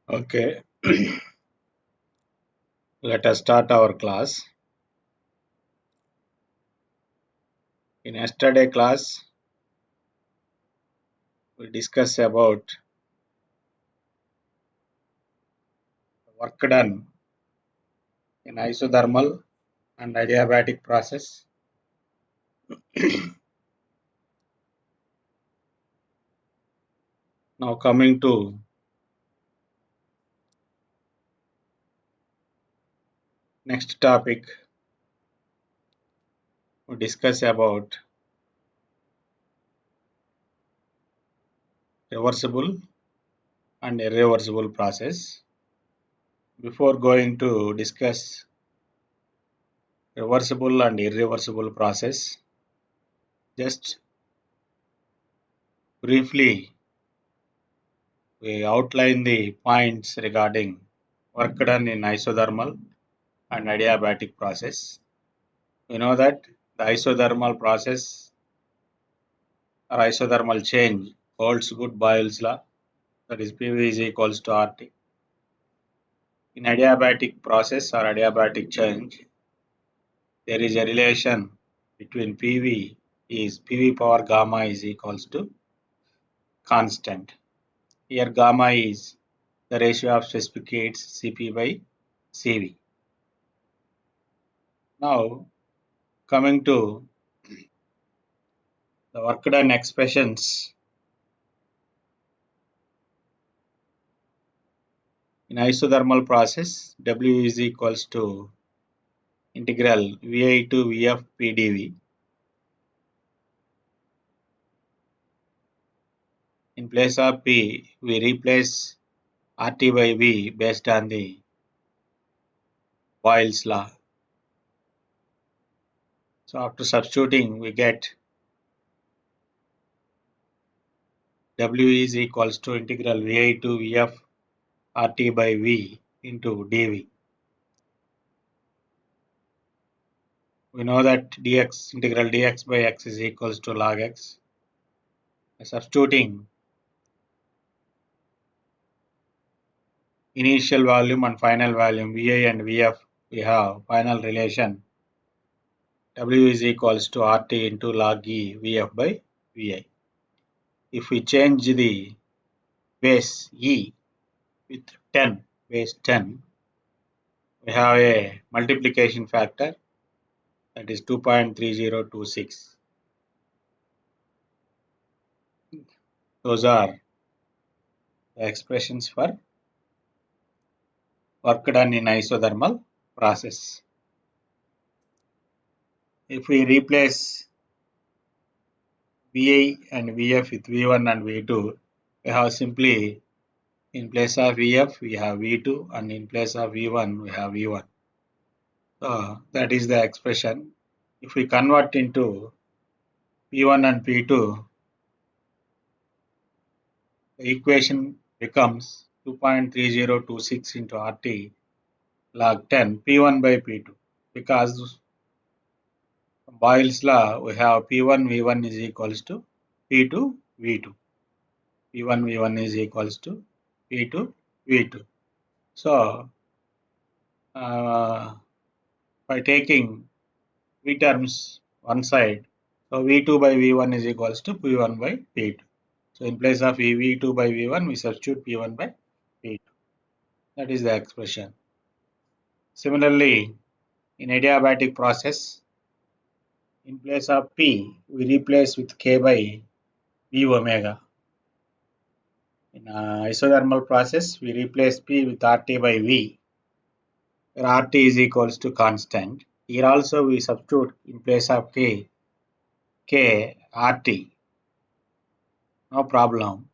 Okay, let us start our class. In yesterday class, we discuss about work done in isothermal and adiabatic process. Now coming to next topic, we discuss about reversible and irreversible process. Before going to discuss reversible and irreversible process, just briefly we outline the points regarding work done in isothermal and adiabatic process. We know that the isothermal process or isothermal change holds good Boyle's law, that is PV is equals to RT. In adiabatic process or adiabatic change, there is a relation between PV power gamma is equals to constant. Here gamma is the ratio of specific heats Cp by Cv. Now coming to the work done expressions. In isothermal process, W is equals to integral Vi to Vf PdV. In place of P, we replace RT by V based on the Boyle's law. So after substituting, we get W is equals to integral Vi to Vf RT by V into dV. We know that integral dx by x is equals to log x. By substituting initial volume and final volume Vi and Vf, we have final relation W is equals to RT into log E Vf by Vi. If we change the base E with 10, base 10, we have a multiplication factor, that is 2.3026. Those are the expressions for work done in isothermal process. If we replace Vi and Vf with V1 and V2, we have simply in place of Vf we have V2 and in place of V1 we have V1. So that is the expression. If we convert into P1 and P2, the equation becomes 2.3026 into RT log 10 P1 by P2. Because from Boyle's law, we have P1 V1 is equals to P2 V2. P1 V1 is equals to P2 V2. So by taking V terms one side, so V2 by V1 is equals to P1 by P2. So in place of V2 by V1, we substitute P1 by P2. That is the expression. Similarly, in adiabatic process, in place of P, we replace with K by V omega. In isothermal process, we replace P with RT by V, where RT is equals to constant. Here also we substitute in place of K, RT. No problem.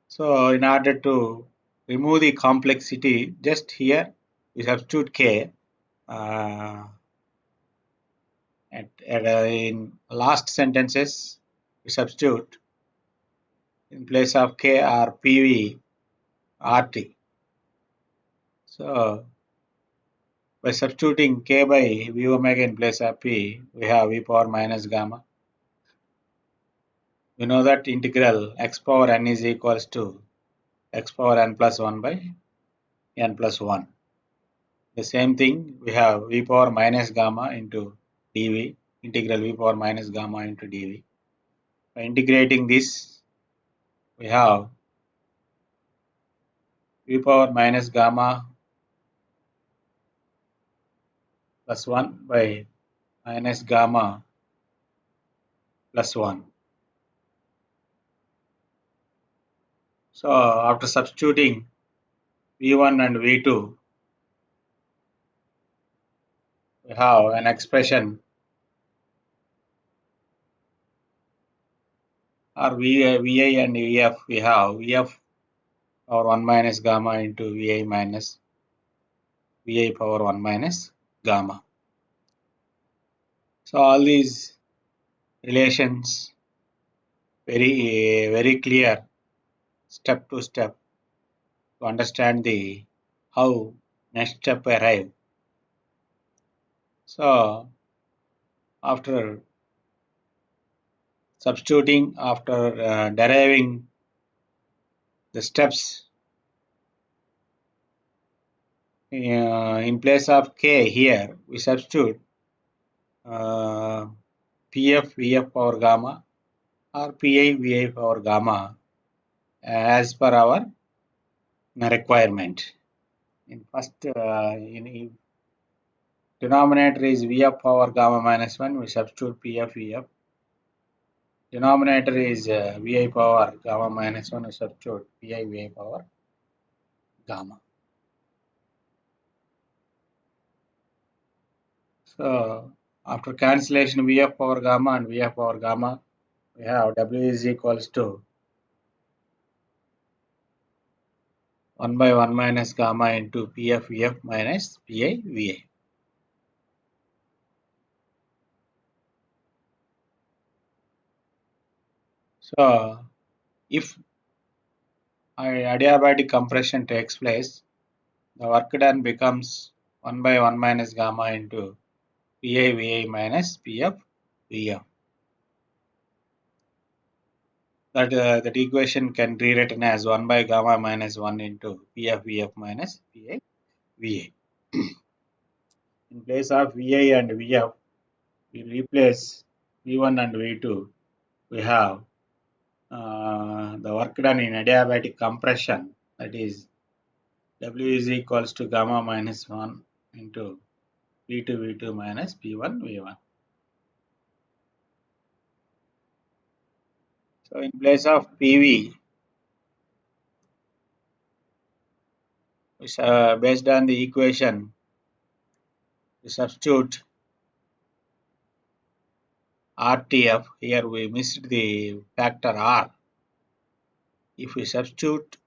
So in order to remove the complexity, just here we substitute K. In last sentences, we substitute in place of K or PV RT. So by substituting K by V omega in place of P, we have V power minus gamma. We know that integral x power n is equals to x power n plus 1 by n plus 1. The same thing we have v power minus gamma into dv, integral v power minus gamma into dv. By integrating this, we have v power minus gamma plus 1 by minus gamma plus 1. So after substituting v1 and v2, we have an expression or vi and vf. We have vf power 1 minus gamma into vi minus vi power 1 minus gamma. So all these relations very clear step to step to understand the how next step arrive. So after substituting, after deriving the steps in place of k here, we substitute pf vf power gamma or pi vi power gamma as per our requirement. In first, in denominator is vf power gamma minus 1, we substitute pf vf. Denominator is vi power gamma minus 1, we substitute pi vi power gamma. So after cancellation vf power gamma and vf power gamma, we have w is equals to 1 by 1 minus gamma into pf vf minus pi vi. So if adiabatic compression takes place, the work done becomes 1 by 1 minus gamma into pi vi minus pf vf. That equation can be written as 1 by gamma minus 1 into pf vf minus pi va. In place of va and vf, we replace v1 and v2. We have the work done in adiabatic compression, that is w is equals to gamma minus 1 into p2 v2 minus p1 v1. So in place of pv, based on the equation, we substitute rtf. Here we missed the factor r. If we substitute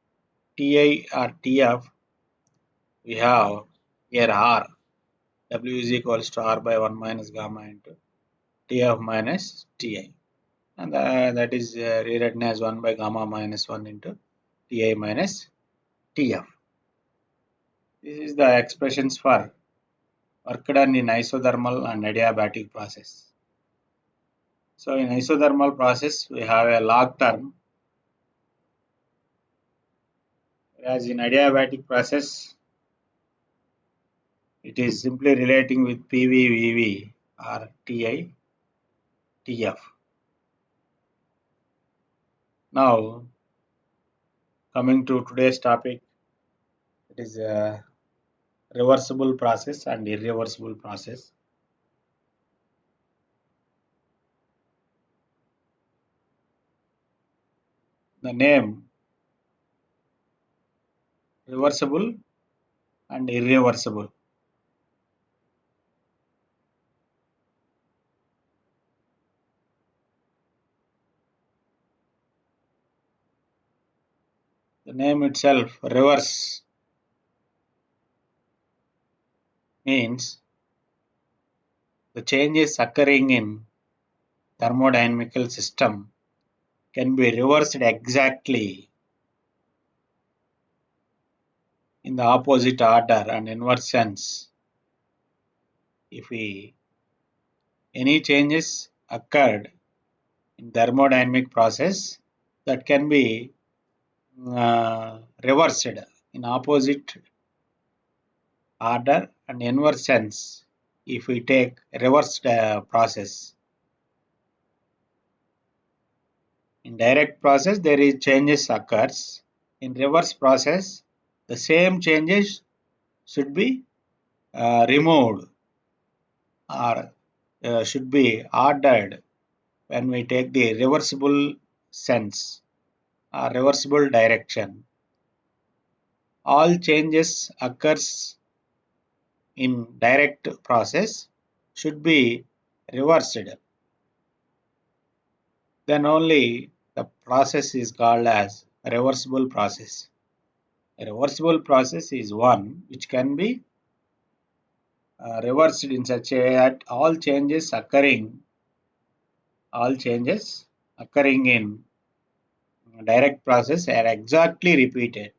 ti or tf, we have here r. W is equals to r by 1 minus gamma into tf minus ti. And that is rewritten as 1 by gamma minus 1 into ti minus tf. This is the expressions for work done in isothermal and adiabatic process. So in isothermal process, we have a log term, whereas in adiabatic process, it is simply relating with PV, VV or TI, TF. Now, coming to today's topic, it is a reversible process and irreversible process. The name reversible and irreversible. The name itself, reverse, means the changes occurring in thermodynamical system can be reversed exactly in the opposite order and inverse sense if any changes occurred in thermodynamic process that can be reversed in opposite order and inverse sense. If we take reversed process, in direct process there is changes occurs. In reverse process, the same changes should be removed or should be ordered when we take the reversible sense or reversible direction. All changes occurs in direct process should be reversed. Then only the process is called as reversible process. A reversible process is one which can be reversed in such a way that all changes occurring in direct process are exactly repeated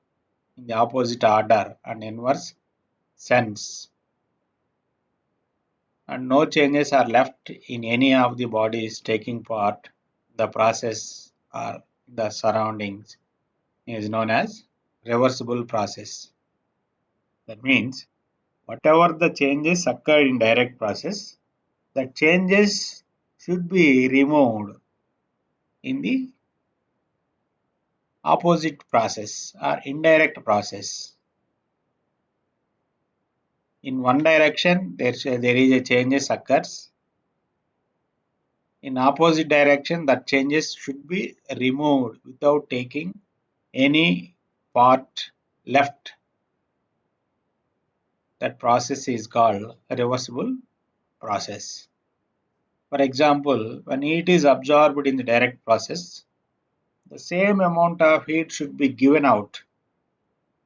in the opposite order and inverse sense, and no changes are left in any of the bodies taking part the process or the surroundings is known as reversible process. That means whatever the changes occur in direct process, the changes should be removed in the opposite process or indirect process. In one direction, there is a changes occurs. In opposite direction, that changes should be removed without taking any part left. That process is called a reversible process. For example, when heat is absorbed in the direct process, the same amount of heat should be given out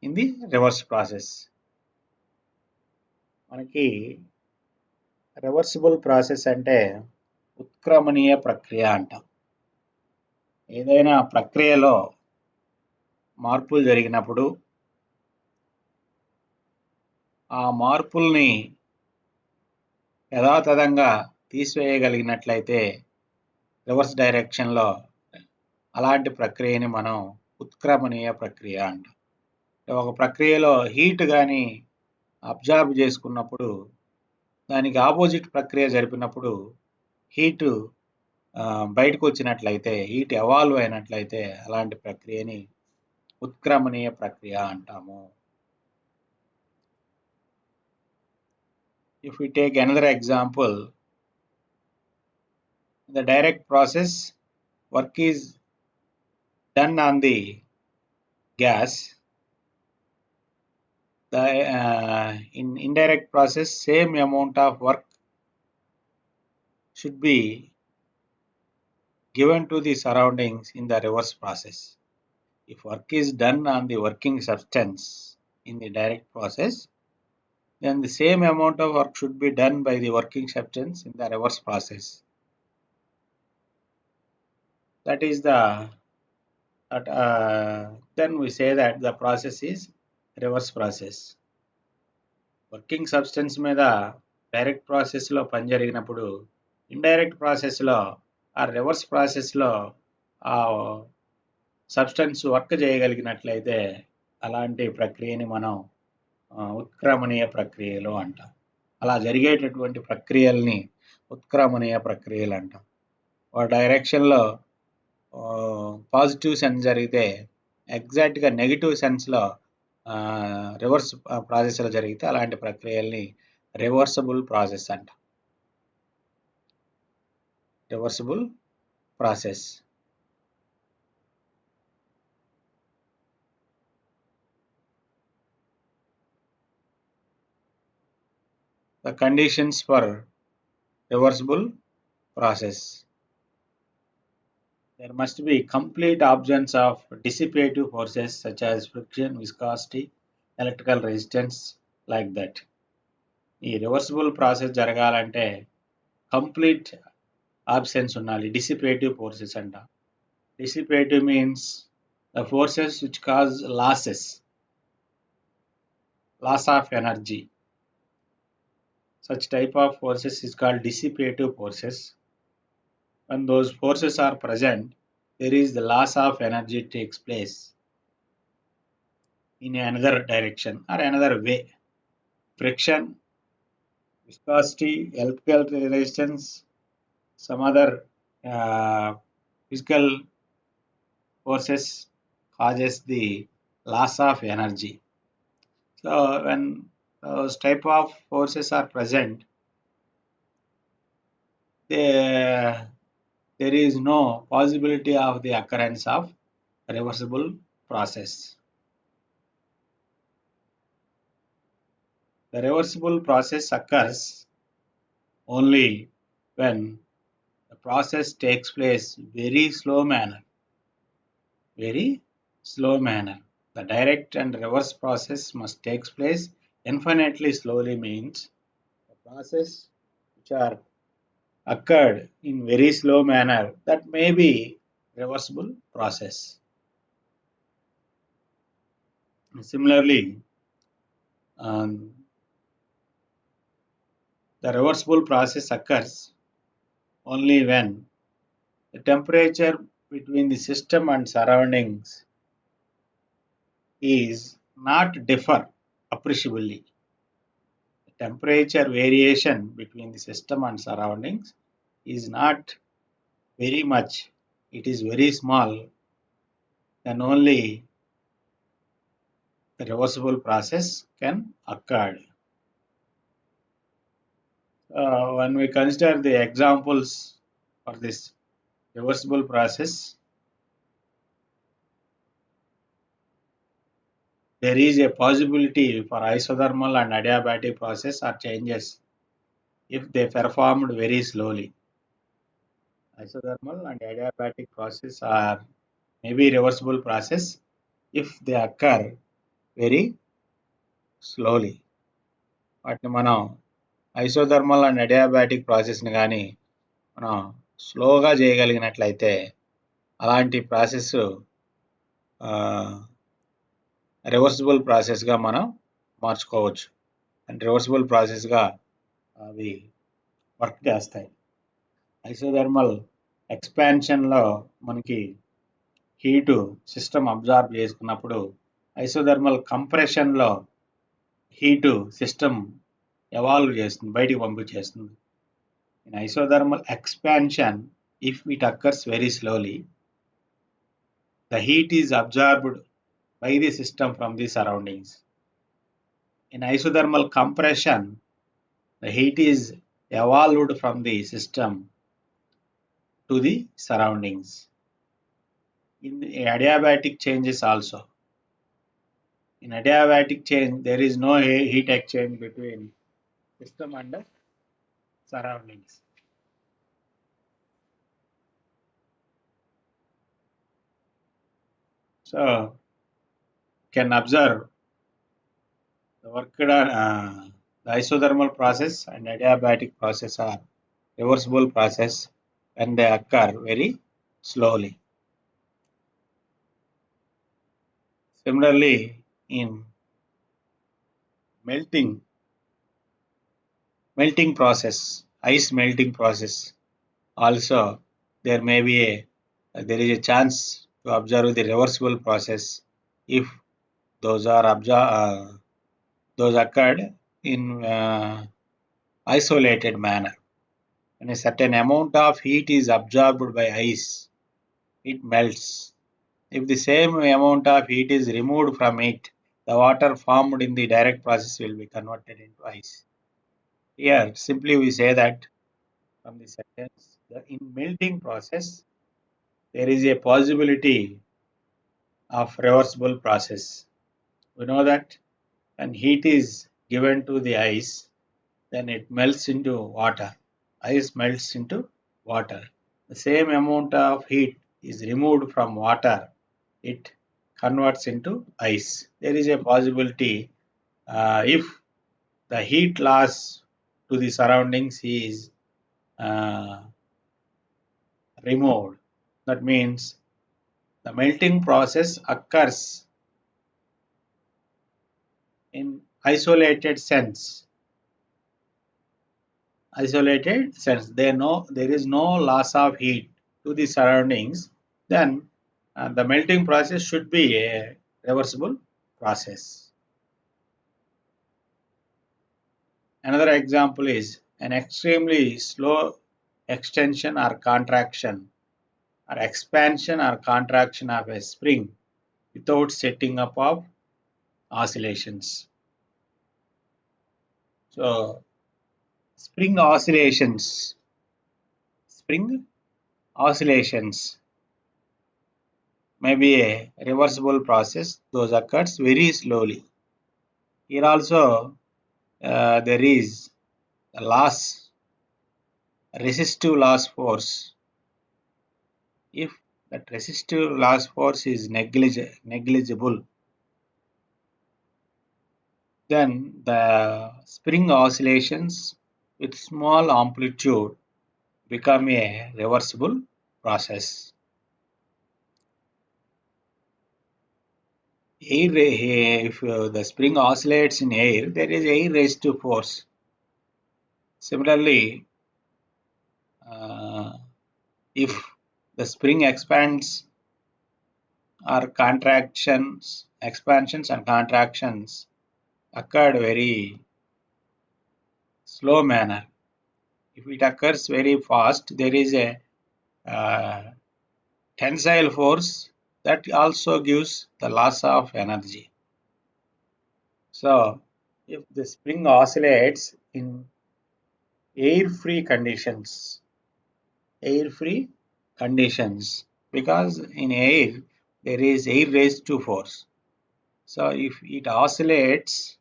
in the reverse process. మనకి reversible process అంటే ఉత్క్రమణీయ ప్రక్రియ అంటాం. ఏదైనా ప్రక్రియలో మార్పులు జరిగినప్పుడు ఆ మార్పుల్ని యథాతథంగా తీసివేయగలిగినట్లయితే రివర్స్ డైరెక్షన్లో అలాంటి ప్రక్రియని మనం ఉత్క్రమణీయ ప్రక్రియ అంటాం. ఒక ప్రక్రియలో హీట్ కానీ అబ్జార్బ్ చేసుకున్నప్పుడు దానికి ఆపోజిట్ ప్రక్రియ జరిపినప్పుడు హీటు బయటకు వచ్చినట్లయితే హీట్ ఎవాల్వ్ అయినట్లయితే అలాంటి ప్రక్రియని ఉత్క్రమణీయ ప్రక్రియ అంటాము. If we take another example, in the direct process, work is done on the gas. In indirect process, same amount of work should be given to the surroundings in the reverse process. If work is done on the working substance in the direct process, then the same amount of work should be done by the working substance in the reverse process. That is then we say that the process is reverse process. Working substance మీద direct ప్రాసెస్లో పని జరిగినప్పుడు indirect ప్రాసెస్లో ఆ reverse ప్రాసెస్లో ఆ substance work చేయగలిగినట్లయితే అలాంటి ప్రక్రియని మనం ఉత్క్రమణీయ ప్రక్రియలు అంటాం. అలా జరిగేటటువంటి ప్రక్రియల్ని ఉత్క్రమణీయ ప్రక్రియలు అంటాం. ఒక డైరెక్షన్లో పాజిటివ్ సెన్స్ జరిగితే ఎగ్జాక్ట్గా నెగిటివ్ సెన్స్లో రివర్స్ ప్రాసెస్లో జరిగితే అలాంటి ప్రక్రియల్ని రివర్సబుల్ ప్రాసెస్ అంటాం. Reversible process. The conditions for reversible process. There must be complete absence of dissipative forces such as friction, viscosity, electrical resistance, like that. ఈ రివర్సిబుల్ ప్రాసెస్ జరగాలంటే complete absence ఉండాలి. డిసిపేటివ్ forces అంట. డిసిపేటివ్ means the forces which cause loss of energy. Such type of forces is called dissipative forces. When those forces are present, there is the loss of energy takes place. in another direction or another way. Friction, viscosity, electrical resistance, some other physical forces causes the loss of energy. So when those type of forces are present, there is no possibility of the occurrence of reversible process. The reversible process occurs only when the process takes place very slow manner. The direct and reverse process must take place infinitely slowly means the process which are occurred in very slow manner that may be reversible process. Similarly, um, the reversible process occurs only when the temperature between the system and surroundings is not differ appreciably. The temperature variation between the system and surroundings is not very much, it is very small, then only the reversible process can occur. When we consider the examples for this reversible process, there is a possibility for isothermal and adiabatic process or changes if they performed very slowly. Isothermal and adiabatic process are maybe reversible process if they occur very slowly. వాటిని మనం isothermal and adiabatic ప్రాసెస్ని కానీ మనం స్లోగా చేయగలిగినట్లయితే అలాంటి process reversible ప్రాసెస్గా మనం మార్చుకోవచ్చు. And reversible ప్రాసెస్గా అవి వర్క్ చేస్తాయి. ఐసోథర్మల్ ఎక్స్పాన్షన్లో మనకి హీటు సిస్టమ్ అబ్జార్బ్ చేసుకున్నప్పుడు ఐసోథర్మల్ కంప్రెషన్లో హీటు సిస్టమ్ ఎవాల్వ్ చేస్తుంది, బయటికి పంపించేస్తుంది. In isothermal expansion, if it occurs very slowly, the heat is absorbed by the system from the surroundings. In isothermal compression, the heat is evolved from the system to the surroundings. In the adiabatic changes also. In adiabatic change, there is no heat exchange between system and the surroundings. So, can observe the work done, the isothermal process and adiabatic process are reversible process when they occur very slowly. Similarly, in melting process, ice melting process, also there may be there is a chance to observe the reversible process if those are those occurred in isolated manner. When a certain amount of heat is absorbed by ice, it melts. If the same amount of heat is removed from it, the water formed in the direct process will be converted into ice. Here, simply we say that from the sentence, in melting process, there is a possibility of reversible process. We know that when heat is given to the ice, then it melts into water. Ice melts into water. The same amount of heat is removed from water, it converts into ice. There is a possibility if the heat loss to the surroundings is removed. That means the melting process occurs in isolated sense. They know there is no loss of heat to the surroundings, then the melting process should be a reversible process. Another example is an extremely slow extension or contraction or expansion or contraction of a spring without setting up of oscillations. So spring oscillations may be a reversible process. Those occurs very slowly. Here also there is a resistive loss force. If that resistive loss force is negligible, then the spring oscillations with small amplitude become a reversible process. If the spring oscillates in air, there is air resistive force. Similarly, if the spring expansions and contractions occurred very slow manner. If it occurs very fast, there is a tensile force that also gives the loss of energy. So, if the spring oscillates in air-free conditions, because in air there is air raised to force. So, if it oscillates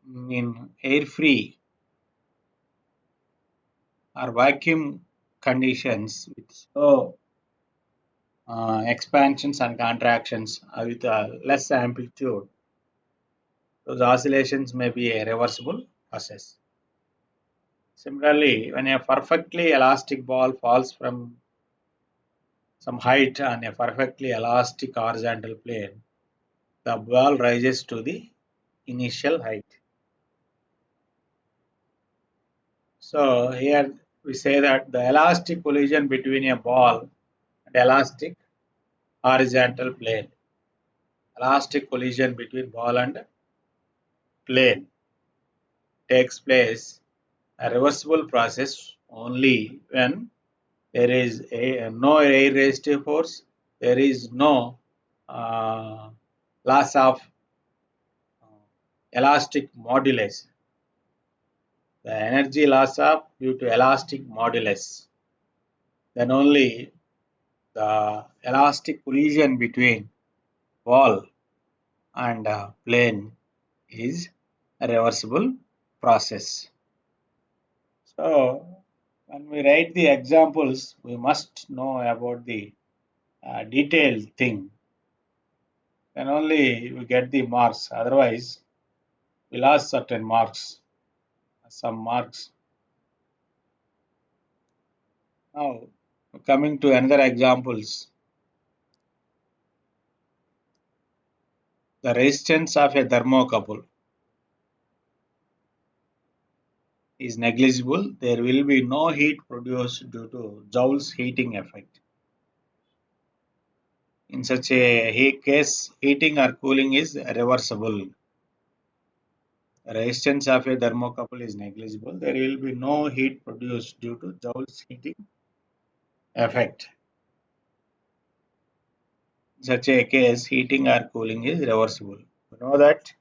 in air-free or vacuum conditions with slow expansions and contractions with less amplitude, those oscillations may be a reversible process. Similarly, when a perfectly elastic ball falls from some height on a perfectly elastic horizontal plane, the ball rises to the initial height. So here we say that the elastic collision between a ball and elastic horizontal plane, elastic collision between ball and plane takes place, a reversible process only when there is no air resistive force, there is no loss of elastic modulus, the energy loss of due to elastic modulus, then only the elastic collision between ball and plane is a reversible process. So when we write the examples, we must know about the detailed thing. Then only we get the marks. Otherwise, we lost certain marks, some marks. Now, coming to another examples, the resistance of a thermocouple is negligible. There will be no heat produced due to Joule's heating effect. In such a case, heating or cooling is reversible. The resistance of a thermocouple is negligible. There will be no heat produced due to Joule's heating effect. In such a case, heating or cooling is reversible. You know that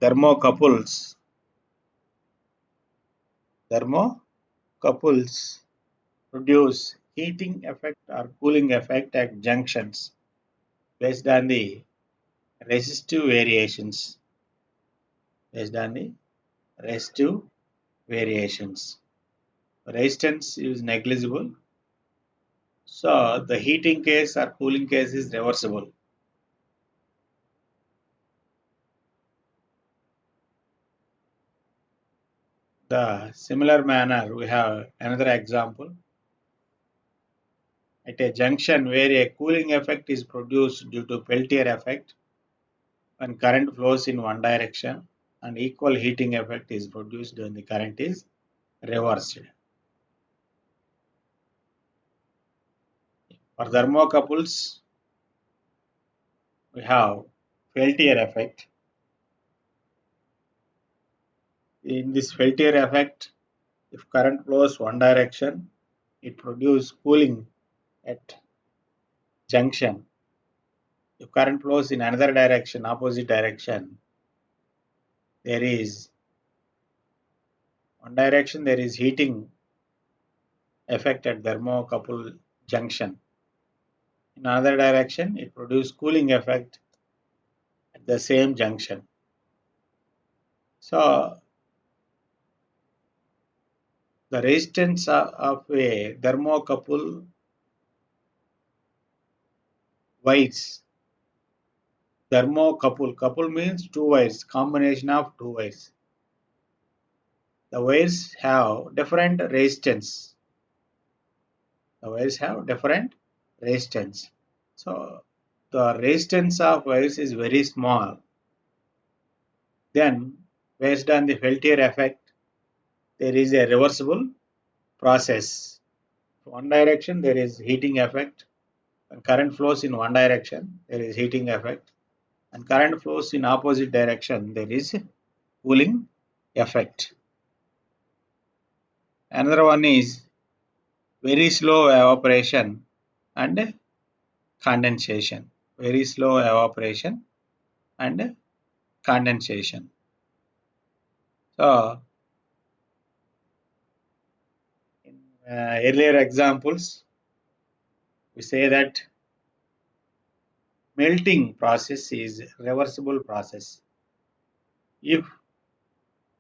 thermocouples thermocouples produce heating effect or cooling effect at junctions based on the resistive variations. Based on the resistive variations. Resistance is negligible, so the heating case or cooling case is reversible. The similar manner, we have another example. At a junction where a cooling effect is produced due to Peltier effect, when current flows in one direction, and equal heating effect is produced when the current is reversed. For thermocouples, we have Peltier effect. In this Peltier effect, if current flows one direction, it produces cooling at junction. If current flows in another direction, opposite direction, there is one direction, there is heating effect at thermocouple junction. In another direction, it produces cooling effect at the same junction. So the resistance of a thermocouple wires. Thermocouple, couple means two wires, combination of two wires. The wires have different resistance. The wires have different resistance. So the resistance of wires is very small. Then, based on the Peltier effect, there is a reversible process. One direction there is heating effect. When current flows in one direction, there is heating effect. And current flows in opposite direction, there is cooling effect. Another one is very slow evaporation and condensation. Very slow evaporation and condensation. So, in earlier examples, we say that melting process is reversible process. If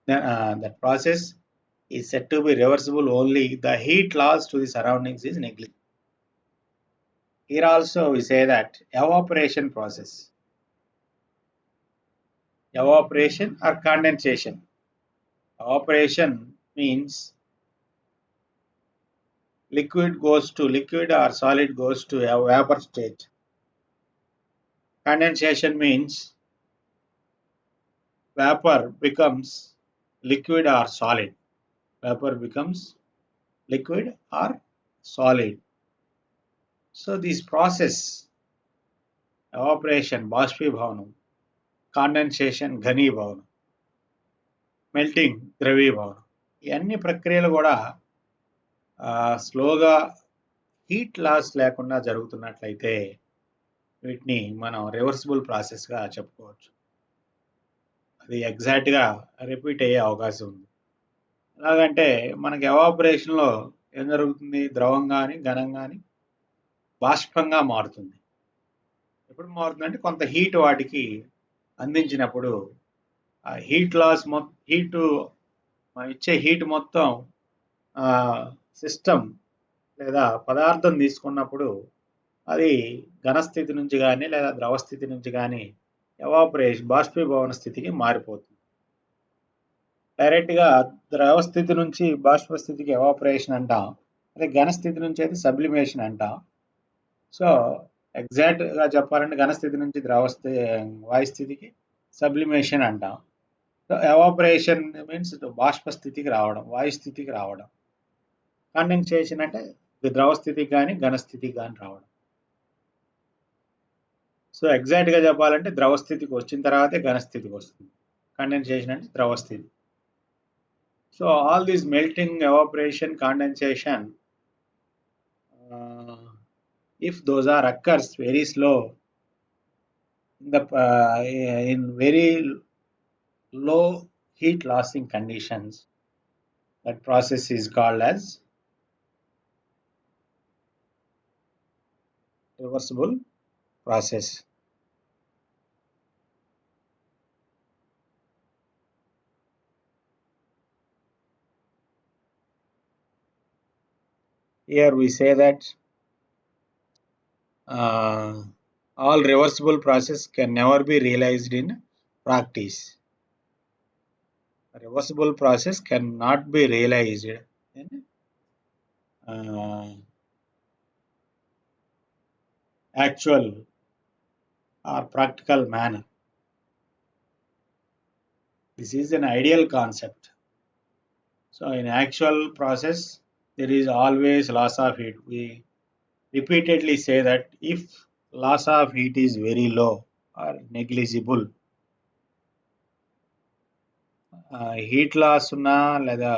that process is said to be reversible only, the heat loss to the surroundings is negligible. Here also we say that evaporation process. Evaporation or condensation. Evaporation means liquid goes to liquid or solid goes to a vapor state. Condensation means vapor becomes liquid or solid. Vapor becomes liquid or solid. So this process, evaporation, బాష్పీభవనం, condensation, ఘనీభవనం, melting, ద్రవీభవనం, ఈ అన్ని ప్రక్రియలు కూడా స్లోగా heat loss లేకుండా జరుగుతున్నట్లయితే వీటిని మనం reversible ప్రాసెస్గా చెప్పుకోవచ్చు. అది ఎగ్జాక్ట్గా రిపీట్ అయ్యే అవకాశం ఉంది. ఎలాగంటే మనకి ఎవాపరేషన్లో ఏం జరుగుతుంది, ద్రవం కానీ ఘనం కానీ బాష్పంగా మారుతుంది. ఎప్పుడు మారుతుందంటే కొంత హీట్ వాటికి అందించినప్పుడు ఆ హీట్ లాస్ మనం ఇచ్చే హీట్ మొత్తం సిస్టమ్ లేదా పదార్థం తీసుకున్నప్పుడు అది ఘనస్థితి నుంచి కానీ లేదా ద్రవస్థితి నుంచి కానీ బాష్పీభవన స్థితికి మారిపోతుంది. డైరెక్ట్గా ద్రవస్థితి నుంచి బాష్ప స్థితికి ఎవాపరేషన్ అంటాం, అదే ఘనస్థితి నుంచి అయితే సబ్లిమేషన్ అంటాం. సో ఎగ్జాక్ట్గా చెప్పాలంటే ఘనస్థితి నుంచి వాయుస్థితికి సబ్లిమేషన్ అంటాం. సో ఎవాపరేషన్ మీన్స్ బాష్ప స్థితికి రావడం, వాయుస్థితికి రావడం. కండెన్సేషన్ అంటే ద్రవస్థితికి కానీ ఘనస్థితికి కానీ రావడం. సో ఎగ్జాక్ట్గా చెప్పాలంటే ద్రవస్థితికి వచ్చిన తర్వాతే ఘనస్థితికి వస్తుంది. కండెన్సేషన్ అంటే ద్రవస్థితి. So all these melting, evaporation, condensation, if those are occurs very slow in very low heat lossing conditions, that process is called as reversible process. Here we say that all reversible process can never be realized in practice. A reversible process cannot be realized in actual or practical manner. This is an ideal concept. So in actual process, there is always loss of heat. We repeatedly say that if loss of heat is very low, or negligible. Heat loss ఉన్నా లేదా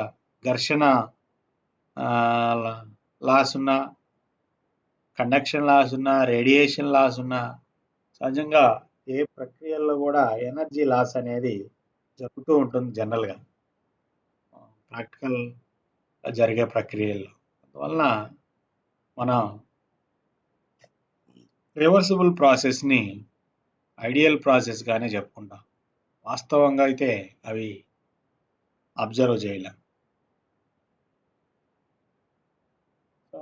ఘర్షణ loss ఉన్నా, conduction loss ఉన్నా, radiation loss ఉన్నా, సహజంగా ఏ ప్రక్రియల్లో కూడా energy loss అనేది జరుగుతూ ఉంటుంది జనరల్గా ప్రాక్టికల్ జరిగే ప్రక్రియల్లో. అందువలన మనం రివర్సిబుల్ ప్రాసెస్ని ఐడియల్ ప్రాసెస్గానే చెప్పుకుంటాం. వాస్తవంగా అయితే అవి అబ్జర్వ్ చేయలేం. So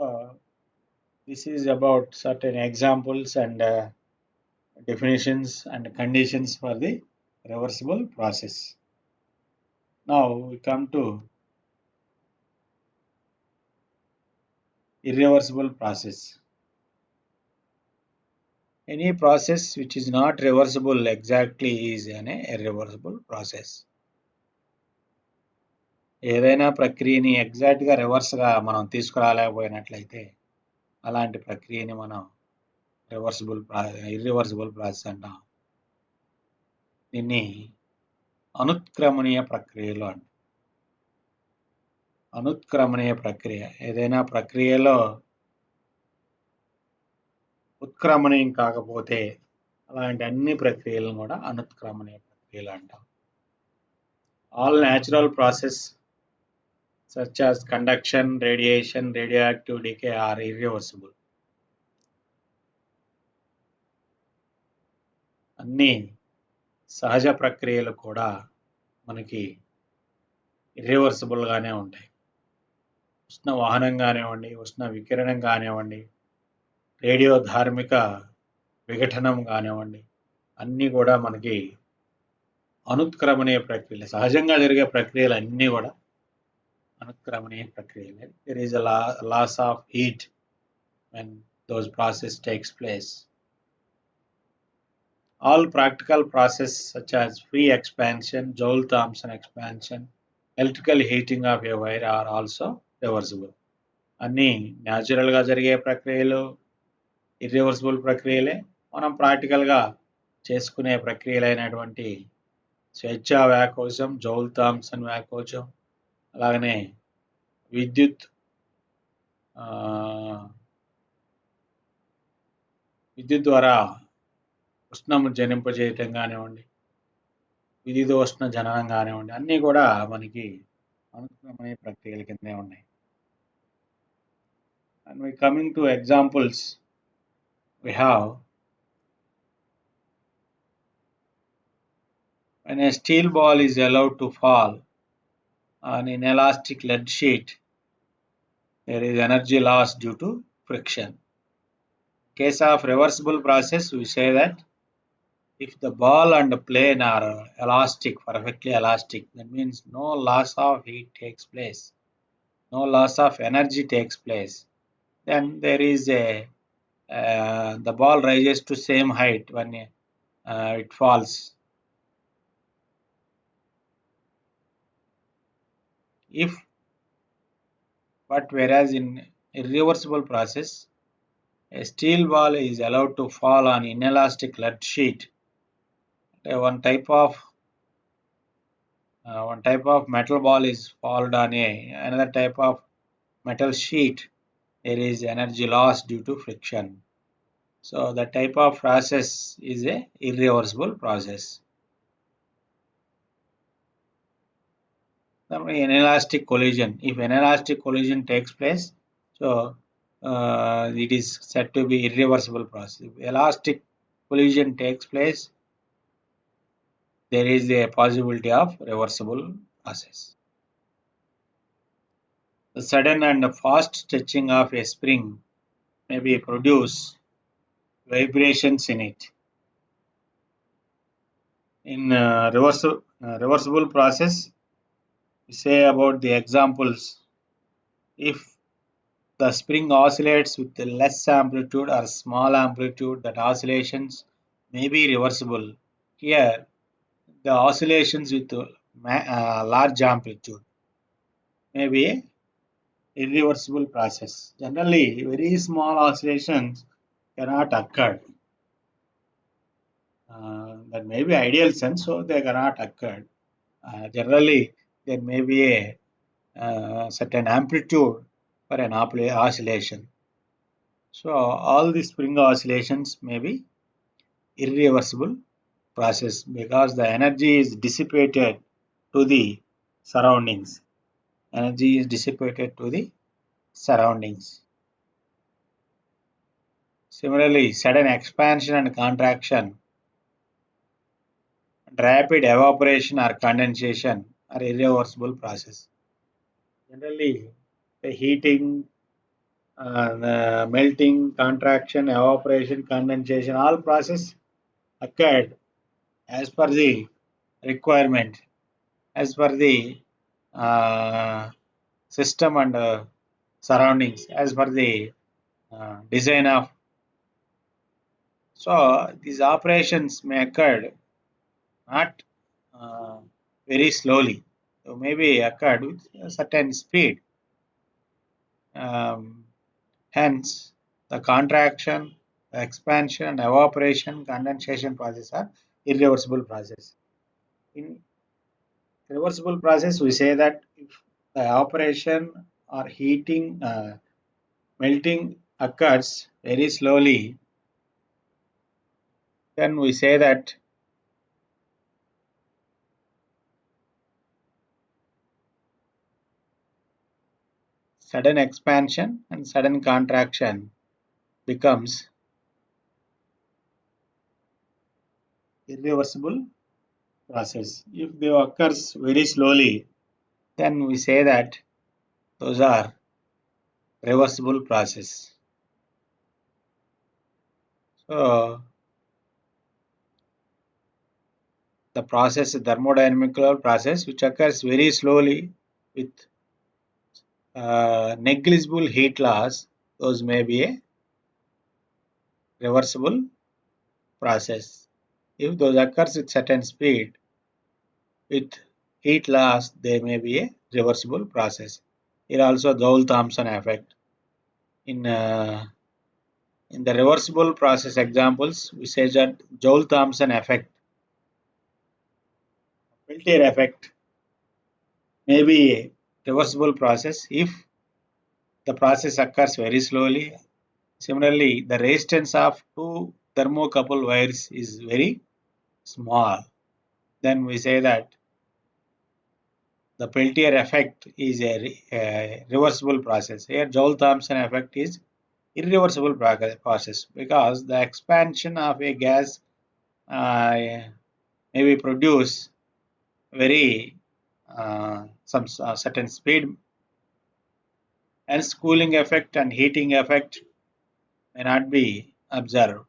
this is about certain examples and definitions and conditions for the reversible process. Now we come to irreversible process. Any process which is not reversible exactly is an irreversible process. ఏదైనా ప్రక్రియని ఎగ్జాక్ట్గా రివర్స్గా మనం తీసుకురాలేకపోయినట్లయితే అలాంటి ప్రక్రియని మనం irreversible process అంటాం. దీన్ని అనుత్క్రమణీయ ప్రక్రియలు అంటాం. అనుత్క్రమణీయ ప్రక్రియ ఏదైనా ప్రక్రియలో ఉత్క్రమణీయం కాకపోతే అలాంటి అన్ని ప్రక్రియలను కూడా అనుత్క్రమణీయ ప్రక్రియలు అంటాం. All natural process such as conduction, radiation, radioactive decay are irreversible. అన్ని సహజ ప్రక్రియలు కూడా మనకి ఇర్రివర్సిబుల్గానే ఉంటాయి. ఉష్ణ వాహనం కానివ్వండి, ఉష్ణ వికిరణం కానివ్వండి, రేడియో ధార్మిక విఘటనం కానివ్వండి, అన్నీ కూడా మనకి అనుత్క్రమణీయ ప్రక్రియలు. సహజంగా జరిగే ప్రక్రియలు అన్నీ కూడా అనుత్క్రమణీయ ప్రక్రియలే. There is a loss of heat when those process takes place. All practical process such as free expansion, Joule-Thomson expansion, electrical heating of a wire are also reversible. అన్నీ న్యాచురల్గా జరిగే ప్రక్రియలు ఇర్రివర్సిబుల్ ప్రక్రియలే. మనం ప్రాక్టికల్గా చేసుకునే ప్రక్రియలైనటువంటి స్వేచ్ఛా వ్యాకోచం, జౌల్-థామ్సన్ వ్యాకోచం, అలాగనే విద్యుత్ ద్వారా ఉష్ణం జనింపజేయటం కానివ్వండి, విద్యుదోష్ణ జననం కానివ్వండి, అన్నీ కూడా మనకి అనుత్క్రమణీయ ప్రక్రియల కిందే ఉన్నాయి. And we coming to examples, we have when a steel ball is allowed to fall on an elastic lead sheet, there is energy loss due to friction. In case of reversible process, we say that if the ball and plane are elastic, perfectly elastic, that means no loss of heat takes place, no loss of energy takes place, then there is the ball rises to same height when it falls. But whereas in irreversible process, a steel ball is allowed to fall on inelastic lead sheet. One type of metal ball is falled on another type of metal sheet. There is energy loss due to friction. So that type of process is a irreversible process. Inelastic collision. If inelastic collision takes place, so it is said to be irreversible process. If elastic collision takes place, there is a possibility of reversible process. The sudden and fast stretching of a spring may produce vibrations in it. In reversible process, we say about the examples. If the spring oscillates with less amplitude or small amplitude, that oscillations may be reversible. Here, the oscillations with large amplitude may be irreversible process. Generally, very small oscillations cannot occur. That may be ideal sense, so they cannot occur. Generally, there may be a certain amplitude for an oscillation. So all the spring oscillations may be irreversible process because the energy is dissipated to the surroundings. Energy is dissipated to the surroundings. Similarly, sudden expansion and contraction, rapid evaporation or condensation are irreversible process. Generally, the heating, the melting, contraction, evaporation, condensation, all process occurred as per the requirement, as per the uh, system and surroundings, as per the design of. So these operations may occur not uh, very slowly, so maybe occurred with a certain speed. Um, Hence, the contraction, the expansion, evaporation, condensation process are irreversible process. In reversible process, we say that if the operation or heating, melting occurs very slowly, then we say that sudden expansion and sudden contraction becomes irreversible process. If they occurs very slowly, then we say that those are reversible process. So the process, thermodynamical process, which occurs very slowly with negligible heat loss, those may be a reversible process. If those occurs with certain speed with heat loss, they may be a reversible process. Here also Joule-Thomson effect. In the reversible process examples, we say that Joule-Thomson effect, Peltier effect may be a reversible process if the process occurs very slowly. Similarly, the resistance of two thermocouple wires is very small. Then we say that the Peltier effect is a reversible process. Here, Joule-Thomson effect is irreversible process because the expansion of a gas may be produce very some certain speed, and cooling effect and heating effect may not be observed.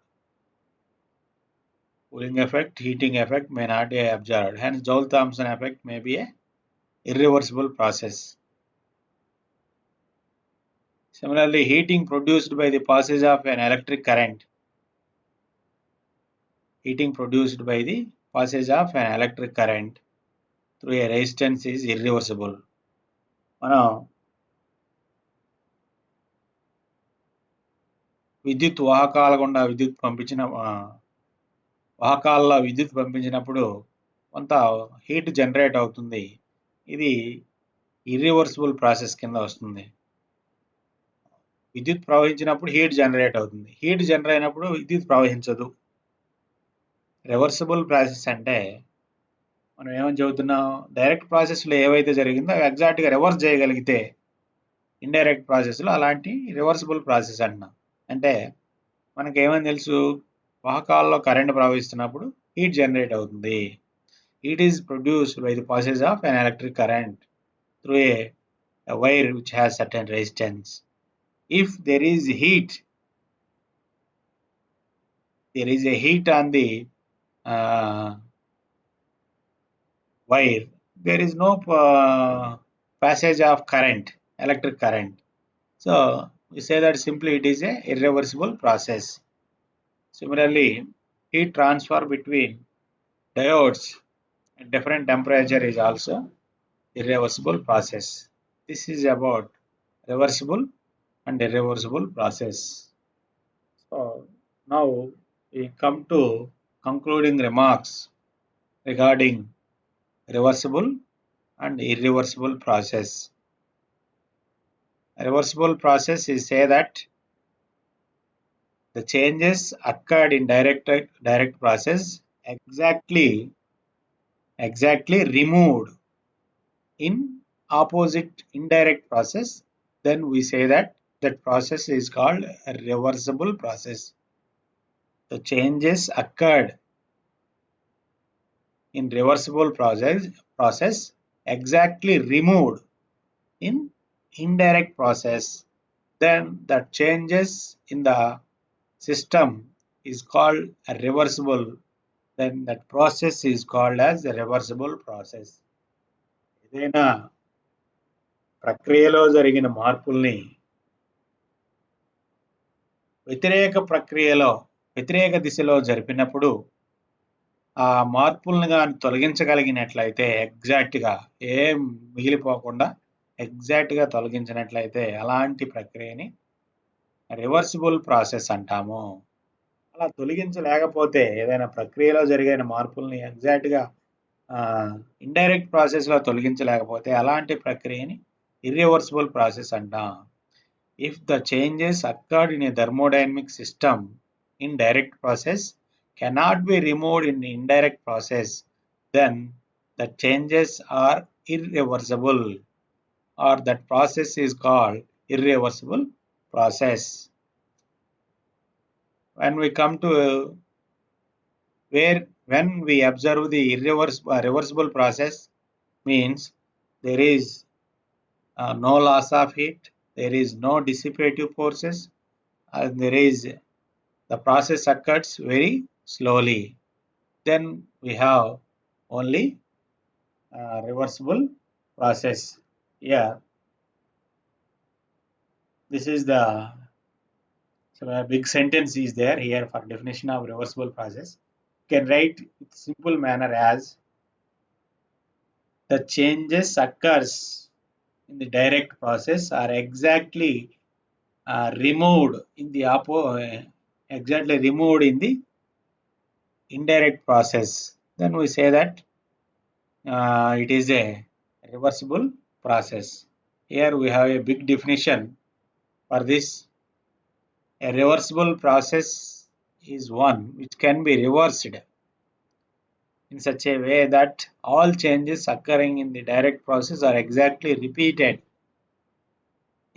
Cooling effect, heating effect may not be observed. Hence, Joule-Thomson effect may be a irreversible process. Similarly, heating produced by the passage of an electric current. Heating produced by the passage of an electric current through a resistance is irreversible. మనం విద్యుత్ వాహకాల గుండా వాహకాల్లో విద్యుత్ పంపించినప్పుడు కొంత heat generate అవుతుంది. ఇది irreversible process కింద వస్తుంది. విద్యుత్ ప్రవహించినప్పుడు హీట్ జనరేట్ అవుతుంది. హీట్ జనరేట్ అయినప్పుడు విద్యుత్ ప్రవహించదు. రివర్సిబుల్ ప్రాసెస్ అంటే మనం ఏమని చెబుతున్నాం, డైరెక్ట్ ప్రాసెస్లో ఏవైతే జరిగిందో అవి ఎగ్జాక్ట్గా రివర్స్ చేయగలిగితే ఇండైరెక్ట్ ప్రాసెస్లో అలాంటి రివర్సిబుల్ ప్రాసెస్ అంటున్నాం. అంటే మనకేమని తెలుసు, వాహకాల్లో కరెంట్ ప్రవహిస్తున్నప్పుడు హీట్ జనరేట్ అవుతుంది. Heat is produced by the passage of an electric current through a wire which has certain resistance. If there is a heat on the wire, there is no passage of current, electric current. So we say that simply it is a irreversible process. Similarly, heat transfer between diodes at different temperature is also irreversible process. This is about reversible and irreversible process. So now we come to concluding remarks regarding reversible and irreversible process. A reversible process is say that the changes occurred in direct process exactly removed in opposite indirect process, then we say that that process is called a reversible process. The changes occurred in reversible process exactly removed in indirect process, then the changes in the system is called a reversible, then that process is called as a reversible process. ఏదైనా ప్రక్రియలో జరిగిన మార్పుల్ని వ్యతిరేక దిశలో జరిపినప్పుడు ఆ మార్పుల్ని కానీ తొలగించగలిగినట్లయితే ఎగ్జాక్ట్గా ఏం మిగిలిపోకుండా ఎగ్జాక్ట్గా తొలగించినట్లయితే అలాంటి ప్రక్రియని రివర్సిబుల్ ప్రాసెస్ అంటాము. అలా తొలగించలేకపోతే ఏదైనా ప్రక్రియలో జరిగిన మార్పుల్ని ఎగ్జాక్ట్గా ఇండైరెక్ట్ ప్రాసెస్లో తొలగించలేకపోతే అలాంటి ప్రక్రియని ఇర్రివర్సిబుల్ ప్రాసెస్ అంటాం. If the changes occurred in a thermodynamic system in direct process cannot be removed in indirect process, then the changes are irreversible or that process is called irreversible process. When we come to when we observe the reversible process means there is no loss of heat, there is no dissipative forces, and there is the process occurs very slowly. Then we have only reversible process. Yeah, this is the so a big sentence is there here for definition of reversible process. You can write in simple manner as the changes occurs in the direct process are exactly removed in the exactly removed in the indirect process. Then we say that it is a reversible process. Here we have a big definition for this. A reversible process is one which can be reversed in such a way that all changes occurring in the direct process are exactly repeated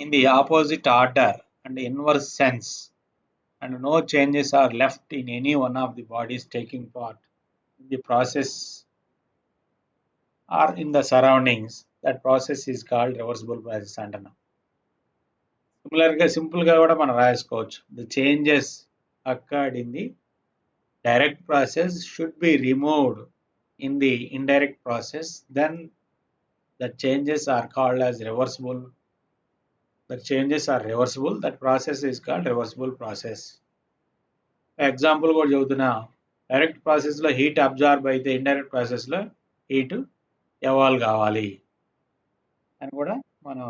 in the opposite order and inverse sense, and no changes are left in any one of the bodies taking part in the process or in the surroundings. That process is called reversible process అంటున్నాం. సిమిలర్గా సింపుల్గా కూడా మనం రాసుకోవచ్చు. The changes occurred in the direct process should be removed in the indirect process, then the changes are called as reversible. The changes are reversible. That process is called reversible process. Example కూడా చెబుతున్నా, direct ప్రాసెస్లో heat absorb అయితే indirect ప్రాసెస్లో heat evolve కావాలి అని కూడా మనం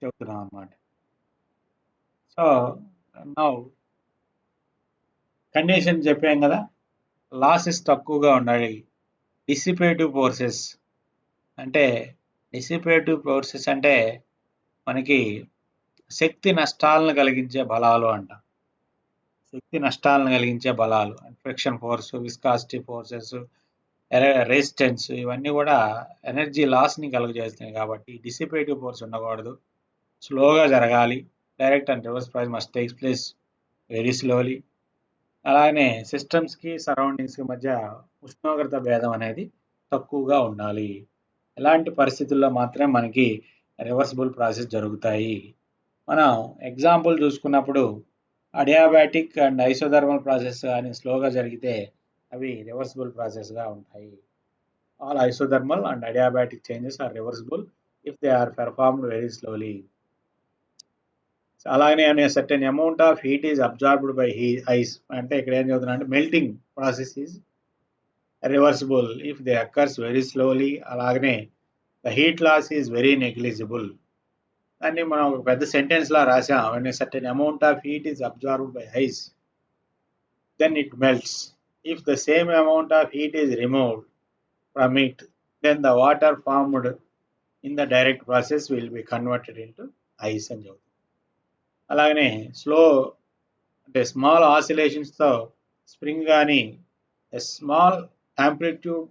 చెబుతున్నాం అన్నమాట. సో నౌ కండిషన్ చెప్పాం కదా, లాసెస్ తక్కువగా ఉండాలి. డిసిపేటివ్ ఫోర్సెస్ అంటే మనకి శక్తి నష్టాలను కలిగించే బలాలు అంట. శక్తి నష్టాలను కలిగించే బలాలు friction force, viscosity forces, resistance ఇవన్నీ కూడా ఎనర్జీ లాస్ని కలుగజేస్తున్నాయి. కాబట్టి డిసిపేటివ్ ఫోర్స్ ఉండకూడదు, స్లోగా జరగాలి. Direct and reverse process must takes place very slowly. అలానే సిస్టమ్స్కి సరౌండింగ్స్కి మధ్య ఉష్ణోగ్రత భేదం అనేది తక్కువగా ఉండాలి. ఎలాంటి పరిస్థితుల్లో మాత్రమే మనకి రివర్సిబుల్ ప్రాసెస్ జరుగుతాయి. మనం ఎగ్జాంపుల్ చూసుకున్నప్పుడు అడియాబాటిక్ అండ్ ఐసోథర్మల్ ప్రాసెస్ కానీ స్లోగా జరిగితే అవి రివర్సిబుల్ ప్రాసెస్గా ఉంటాయి. All isothermal and adiabatic changes are reversible if they are performed very slowly. అలాగనే certain amount of heat is absorbed by ice అంటే ఇక్కడ ఏం చదువుతున్నా అంటే melting process is reversible if they occurs very slowly. అలాగనే the heat loss is very negligible. దాన్ని మనం ఒక పెద్ద సెంటెన్స్ లా రాసాం. When certain amount of heat is absorbed by ice then it melts. If the same amount of heat is removed from it, then the water formed in the direct process will be converted into ice అని చెబుతాం. అలాగనే slow అంటే small ఆసిలేషన్స్తో spring కానీ small amplitude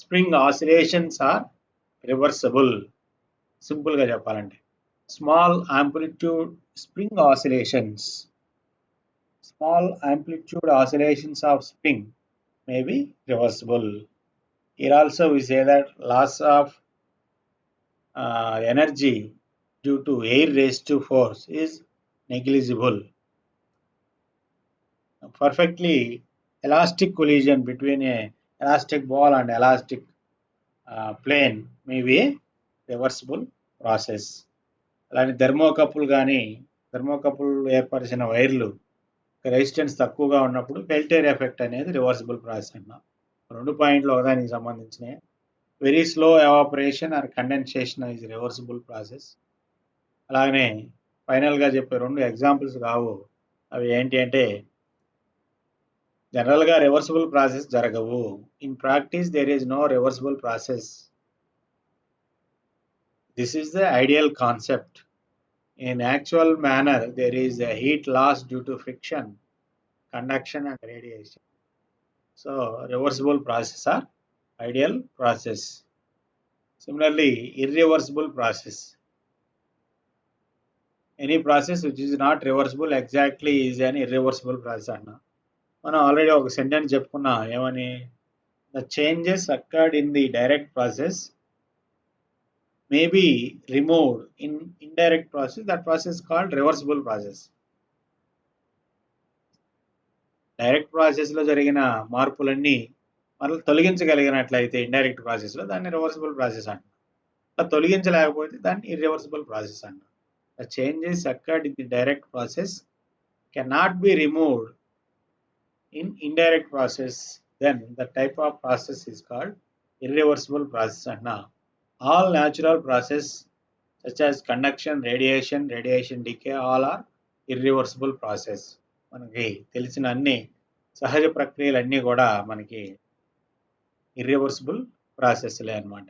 spring oscillations are reversible. సింపుల్గా చెప్పాలంటే small amplitude spring oscillations, small amplitude oscillations of spring may be reversible. Here also we say that loss of energy due to air raised to force is negligible. Perfectly elastic collision between a elastic ball and elastic plane may be a reversible process. అలానే thermocouple కానీ thermocouple ఏర్పరిచిన వైర్లు resistance తక్కువగా ఉన్నప్పుడు Peltier effect అనేది reversible process అన్నాం. 2 పాయింట్లు ఒకదానికి సంబంధించినవి. Very slow evaporation or condensation is reversible process. అలాగనే ఫైనల్గా చెప్పే 2 ఎగ్జాంపుల్స్ కావు. అవి ఏంటి అంటే జనరల్గా రివర్సిబుల్ ప్రాసెస్ జరగవు. In practice there is no reversible process. This is the ideal concept. In actual manner, there is a heat loss due to friction, conduction and radiation. So, reversible process are ideal process. Similarly, irreversible process. Any process which is not reversible exactly is an irreversible process. మనం already ఒక sentence చెప్పుకున్నా ఏమని, the changes occurred in the direct process may be removed in indirect process. That process is called reversible process. Direct ప్రాసెస్లో జరిగిన మార్పులన్నీ మళ్ళీ తొలగించగలిగినట్లయితే indirect ప్రాసెస్లో దాన్ని reversible process అంటాం. అలా తొలగించలేకపోతే దాన్ని ఇర్రివర్సిబుల్ ప్రాసెస్ అంటాం. The changes occurred in the direct process cannot be removed in indirect process, then the type of process is called irreversible process అన్నా. All natural process such as conduction, radiation decay all are irreversible process. మనకి తెలిసిన అన్ని సహజ ప్రక్రియలన్నీ కూడా మనకి irreversible ప్రాసెస్లే అనమాట.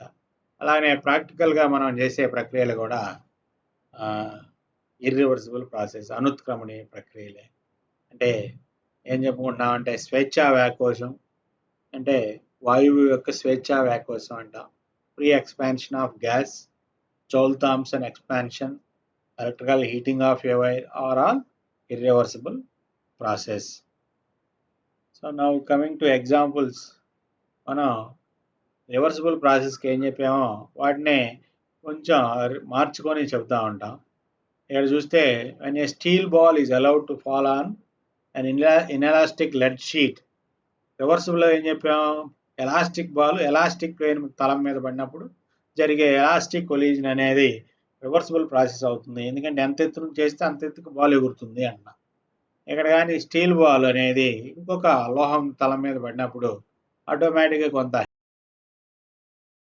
అలానే ప్రాక్టికల్గా మనం చేసే ప్రక్రియలు కూడా ఇర్రివర్సిబుల్ ప్రాసెస్, అనుత్క్రమణీయ ప్రక్రియలే. అంటే ఏం చెప్పుకుంటున్నామంటే స్వేచ్ఛా వ్యాకోశం అంటే వాయువు యొక్క స్వేచ్ఛా వ్యాకోశం అంటాం. Free expansion of gas, Joule Thomson expansion, electrical heating of a wire are all irreversible process. So now coming to examples, మనం రివర్సిబుల్ ప్రాసెస్కి ఏం చెప్పామో వాటినే కొంచెం మార్చుకొని చెప్తా ఉంటాం. ఇక్కడ చూస్తే when a steel ball is allowed to fall on an inelastic lead sheet, రివర్సిబుల్లో ఏం చెప్పాం, ఎలాస్టిక్ బాల్ ఎలాస్టిక్ ప్లేన్ తలం మీద పడినప్పుడు జరిగే ఎలాస్టిక్ కొలీజన్ అనేది రివర్సిబుల్ ప్రాసెస్ అవుతుంది. ఎందుకంటే ఎంత ఎత్తున చేస్తే అంత ఎత్తుకు బాల్ ఎగురుతుంది అన్న. ఇక్కడ కానీ స్టీల్ బాల్ అనేది ఇంకొక లోహం తలం మీద పడినప్పుడు ఆటోమేటిక్గా కొంత